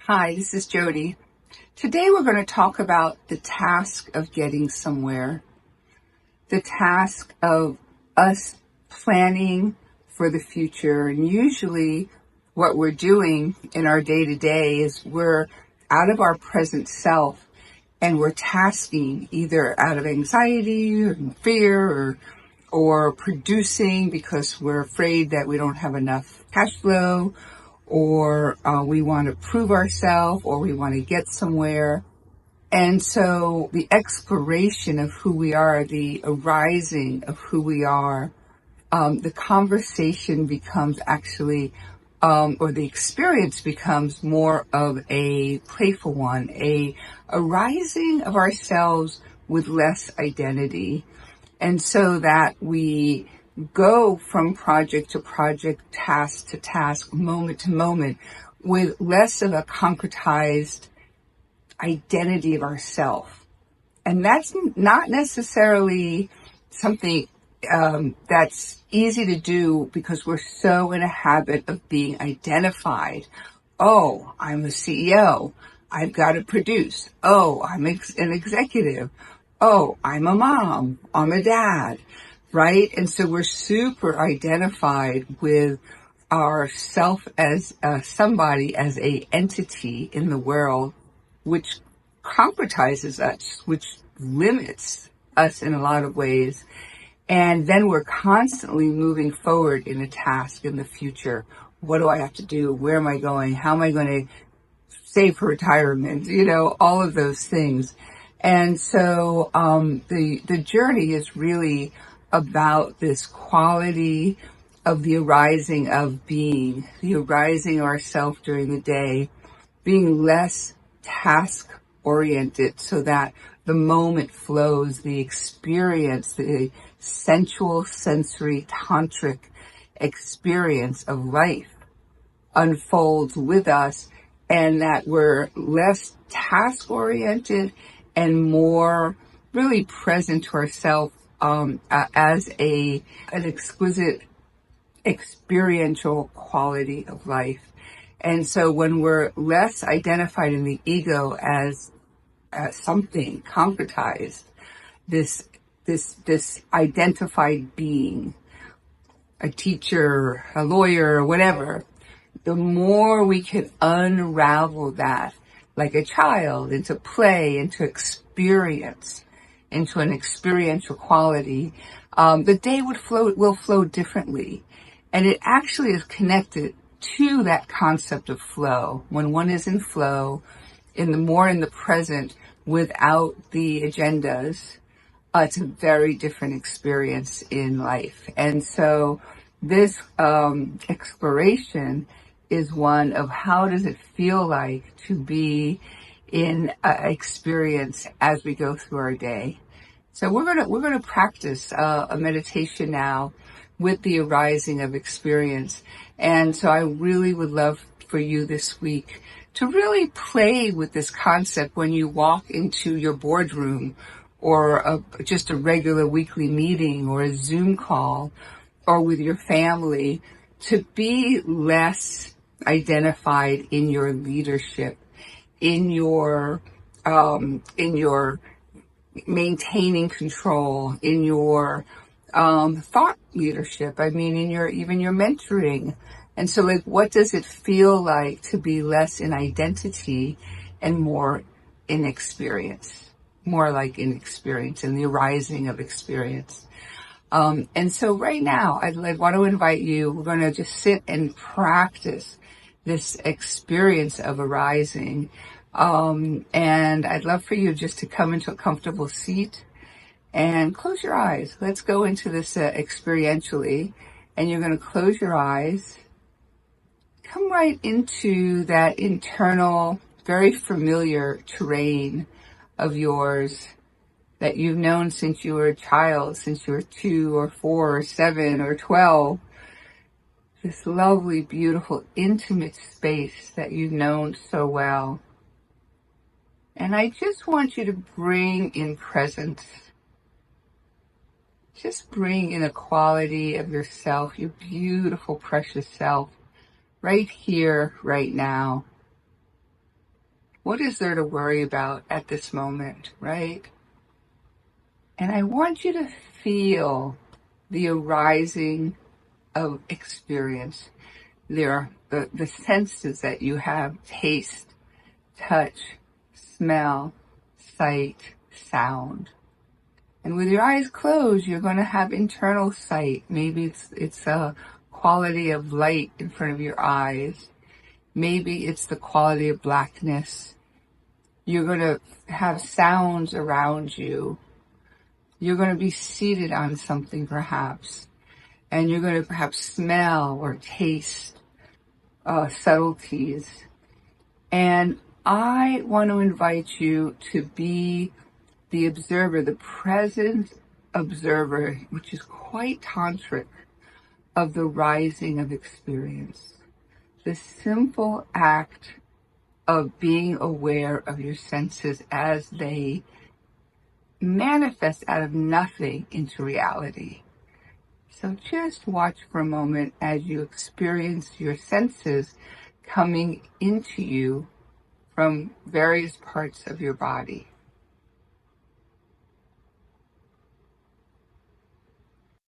Hi, this is Jody. Today we're going to talk about the task of getting somewhere, the task of us planning for the future. And usually what we're doing in our day to day is we're out of our present self and we're tasking either out of anxiety or fear or producing because we're afraid that we don't have enough cash flow, or we want to prove ourselves, or we want to get somewhere. And so the exploration of who we are, the arising of who we are, the conversation becomes actually, or the experience becomes more of a playful one, a arising of ourselves with less identity. And so that we go from project to project, task to task, moment to moment, with less of a concretized identity of ourself. And that's not necessarily something that's easy to do because we're so in a habit of being identified. Oh, I'm a CEO. I've got to produce. Oh, I'm an executive. Oh, I'm a mom. I'm a dad. Right? And so we're super identified with ourself as somebody, as a entity in the world, which concretizes us, which limits us in a lot of ways. And then we're constantly moving forward in a task in the future. What do I have to do? Where am I going? How am I going to save for retirement? All of those things. And so the journey is really about this quality of the arising of being, the arising of ourselves during the day, being less task oriented so that the moment flows, the experience, the sensual, sensory, tantric experience of life unfolds with us, and that we're less task oriented and more really present to ourselves as an exquisite experiential quality of life. And so when we're less identified in the ego as something concretized, this identified being, a teacher, a lawyer, whatever, the more we can unravel that like a child into play, into experience, into an experiential quality, the day will flow differently. And it actually is connected to that concept of flow. When one is in flow, in the present, without the agendas, it's a very different experience in life. And so this exploration is one of how does it feel like to be in experience as we go through our day. So we're gonna practice a meditation now with the arising of experience. And so I really would love for you this week to really play with this concept when you walk into your boardroom, or just a regular weekly meeting, or a Zoom call, or with your family, to be less identified in your leadership, in your maintaining control, in your thought leadership. I mean, in your mentoring. And so, like, what does it feel like to be less in identity and more in experience? More like in experience, and the arising of experience. And so right now, I'd want to invite you, we're going to just sit and practice this experience of arising. And I'd love for you just to come into a comfortable seat and close your eyes. Let's go into this experientially. And you're going to close your eyes. Come right into that internal, very familiar terrain of yours that you've known since you were a child, since you were 2 or 4 or 7 or 12. This lovely, beautiful, intimate space that you've known so well. And I just want you to bring in presence. Just bring in a quality of yourself, your beautiful, precious self, right here, right now. What is there to worry about at this moment, right? And I want you to feel the arising of experience. There are the senses that you have: taste, touch, smell, sight, sound. And with your eyes closed, you're going to have internal sight. Maybe it's a quality of light in front of your eyes. Maybe it's the quality of blackness. You're going to have sounds around you. You're going to be seated on something perhaps. And you're going to perhaps smell or taste subtleties. And I want to invite you to be the observer, the present observer, which is quite tantric, of the rising of experience. The simple act of being aware of your senses as they manifest out of nothing into reality. So just watch for a moment as you experience your senses coming into you from various parts of your body.